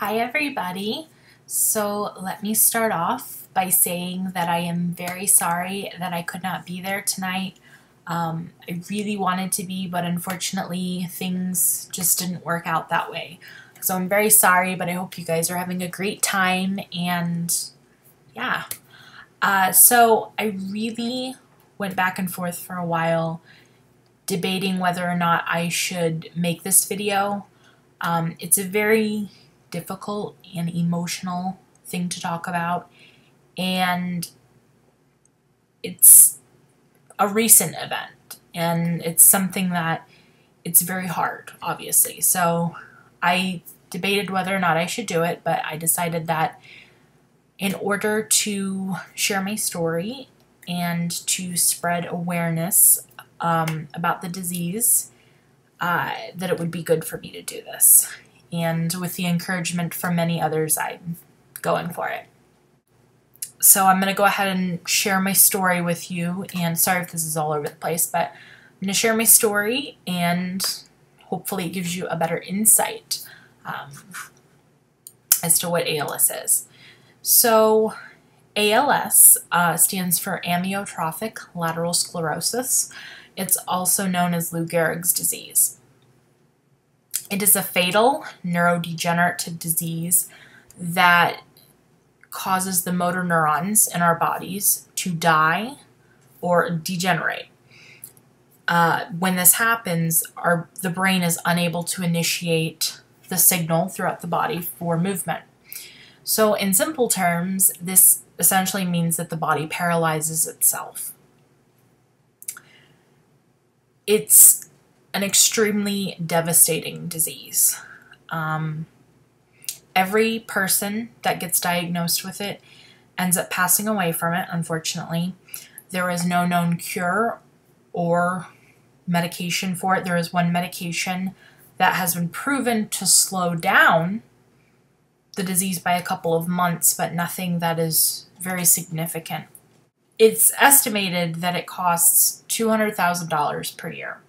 Hi everybody. So let me start off by saying that I am very sorry that I could not be there tonight. I really wanted to be, but unfortunately things just didn't work out that way. So I'm very sorry, but I hope you guys are having a great time, and yeah. So I really went back and forth for a while debating whether or not I should make this video. It's a very difficult and emotional thing to talk about, and it's a recent event, and it's something that it's very hard, obviously. So I debated whether or not I should do it, but I decided that in order to share my story and to spread awareness about the disease, that it would be good for me to do this. And with the encouragement from many others, I'm going for it. So I'm going to go ahead and share my story with you, and sorry if this is all over the place, but I'm going to share my story, and hopefully it gives you a better insight as to what ALS is. So ALS stands for amyotrophic lateral sclerosis. It's also known as Lou Gehrig's disease. It is a fatal neurodegenerative disease that causes the motor neurons in our bodies to die or degenerate. When this happens, the brain is unable to initiate the signal throughout the body for movement. So in simple terms, this essentially means that the body paralyzes itself. It's an extremely devastating disease. Every person that gets diagnosed with it ends up passing away from it, unfortunately. There is no known cure or medication for it. There is one medication that has been proven to slow down the disease by a couple of months, but nothing that is very significant. It's estimated that it costs $200,000 per year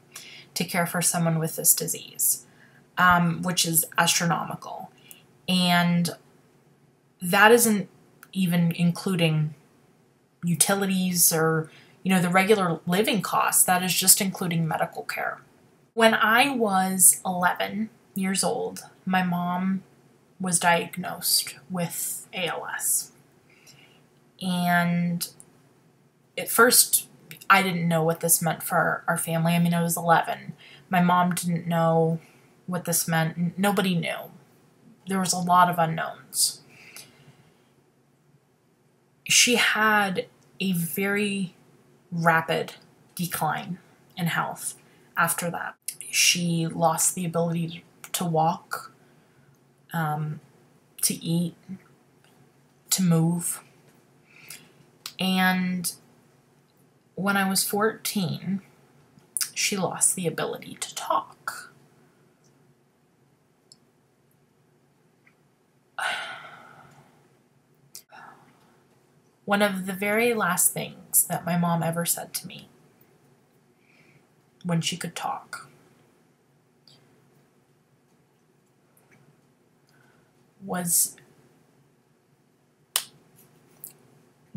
to care for someone with this disease, which is astronomical. And that isn't even including utilities or, the regular living costs. That is just including medical care. When I was 11 years old, my mom was diagnosed with ALS. And at first, I didn't know what this meant for our family. I mean, I was 11. My mom didn't know what this meant. Nobody knew. There was a lot of unknowns. She had a very rapid decline in health after that. She lost the ability to walk, to eat, to move. And when I was 14, she lost the ability to talk. One of the very last things that my mom ever said to me when she could talk was,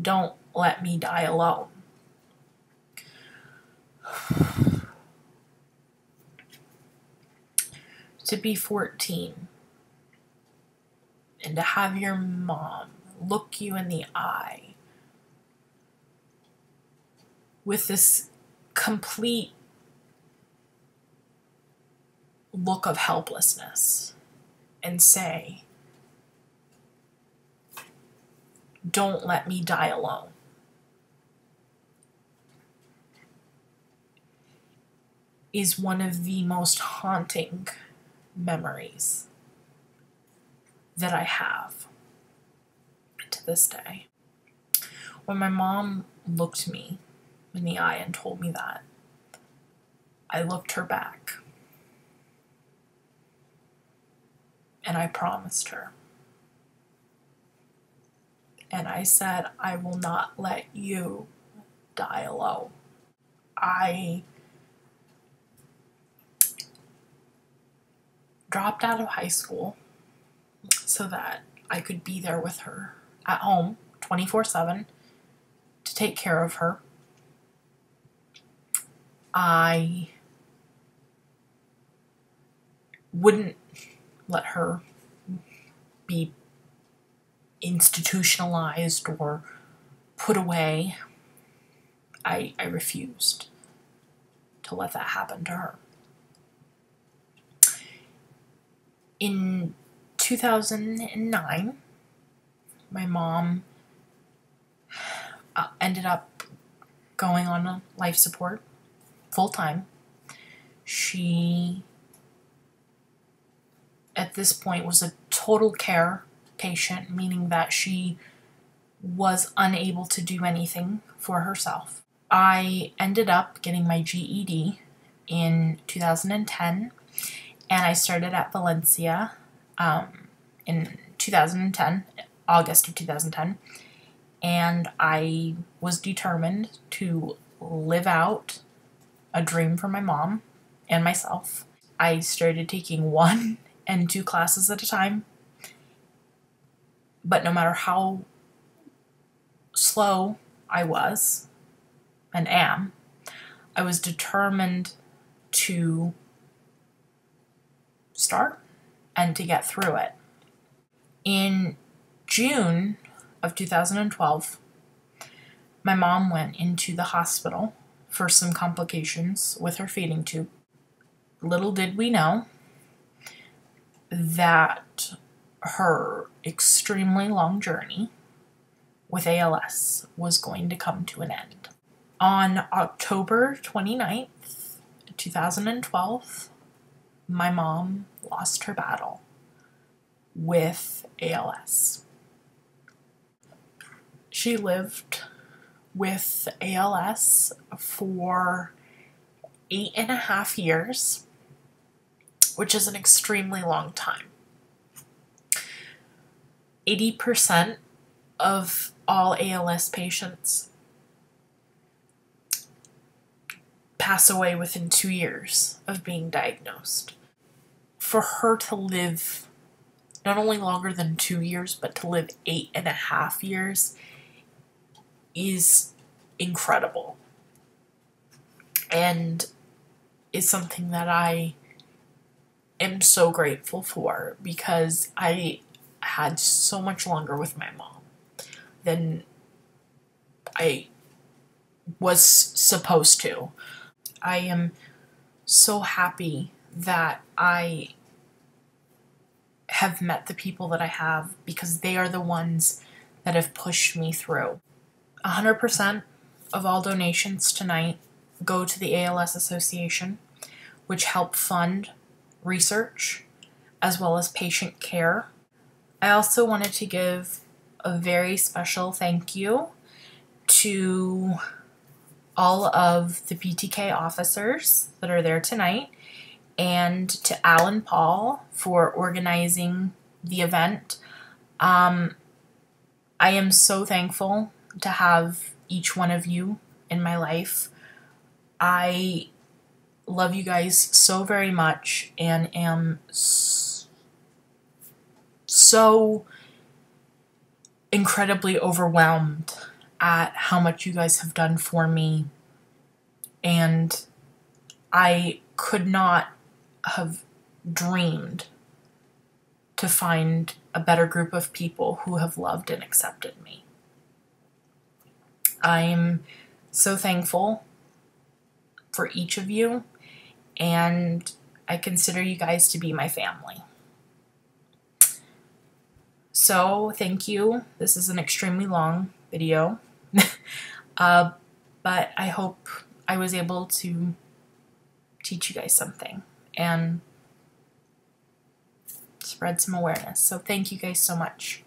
"Don't let me die alone." To be 14 and to have your mom look you in the eye with this complete look of helplessness and say, "Don't let me die alone," is one of the most haunting memories that I have to this day. When my mom looked me in the eye and told me that, I looked her back, and I promised her. And I said, "I will not let you die alone." I dropped out of high school. so that I could be there with her at home 24/7 to take care of her. I wouldn't let her be institutionalized or put away. I refused to let that happen to her. In 2009, my mom ended up going on a life support full-time. She, at this point, was a total care patient, meaning that she was unable to do anything for herself. I ended up getting my GED in 2010, and I started at Valencia in 2010, August of 2010, and I was determined to live out a dream for my mom and myself. I started taking 1 and 2 classes at a time, but no matter how slow I was and am, I was determined to start and to get through it. In June of 2012, my mom went into the hospital for some complications with her feeding tube. Little did we know that her extremely long journey with ALS was going to come to an end. On October 29th, 2012, my mom lost her battle with ALS. She lived with ALS for 8.5 years, which is an extremely long time. 80% of all ALS patients pass away within 2 years of being diagnosed. For her to live not only longer than 2 years, but to live 8.5 years is incredible, and is something that I am so grateful for, because I had so much longer with my mom than I was supposed to. I am so happy that I have met the people that I have, because they are the ones that have pushed me through. 100% of all donations tonight go to the ALS Association, which help fund research as well as patient care. I also wanted to give a very special thank you to all of the PTK officers that are there tonight, and to Al and Paul for organizing the event. I am so thankful to have each one of you in my life. I love you guys so very much, and am so incredibly overwhelmed at how much you guys have done for me, and I could not have dreamed to find a better group of people who have loved and accepted me. I'm so thankful for each of you, and I consider you guys to be my family. So, thank you. This is an extremely long video, but I hope I was able to teach you guys something and spread some awareness. So, thank you guys so much.